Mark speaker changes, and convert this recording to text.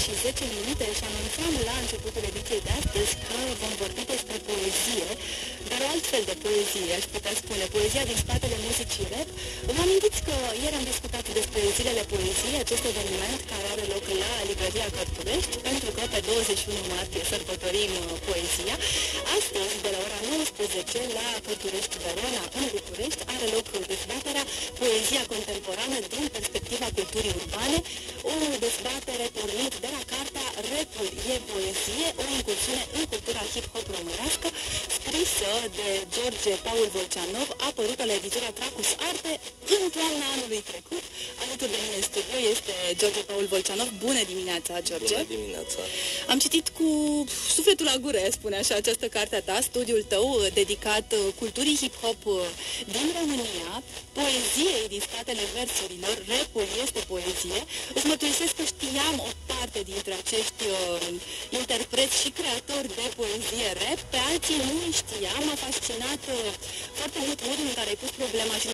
Speaker 1: și 10 minute și anunțam la începutul ediției de astăzi că vom vorbi despre poezie, dar o altfel de poezie, aș putea spune, poezia din spatele muzicii rap. Vă amintiți că ieri am discutat despre zilele poeziei, acest eveniment care are loc la Librăria Cărturești, pentru că pe 21 martie sărbătorim poezia. Astăzi, de la ora 19, la Cărturești Verona, în București, are loc dezbaterea Poezia contemporană din perspectiva culturii urbane, o dezbatere pornind de la cartea Rapul e poezie, o incursiune în cultura hip-hop românească, scrisă de George Paul Volcianov, apărută la editura Tracus Arte în toamna anului trecut. Alături de mine în studio este George Paul Volcianov. Bună dimineața, George!
Speaker 2: Bună dimineața!
Speaker 1: Am citit cu sufletul la gură, spune așa, această carte a ta, studiul tău dedicat culturii hip-hop din România, poeziei din spatele versurilor, rapul este poezie. Îți mărturisesc că știam o parte dintre acești interpreți și creatori de poezie rap, pe alții nu știam. M-a fascinat foarte mult modul în care ai pus problema și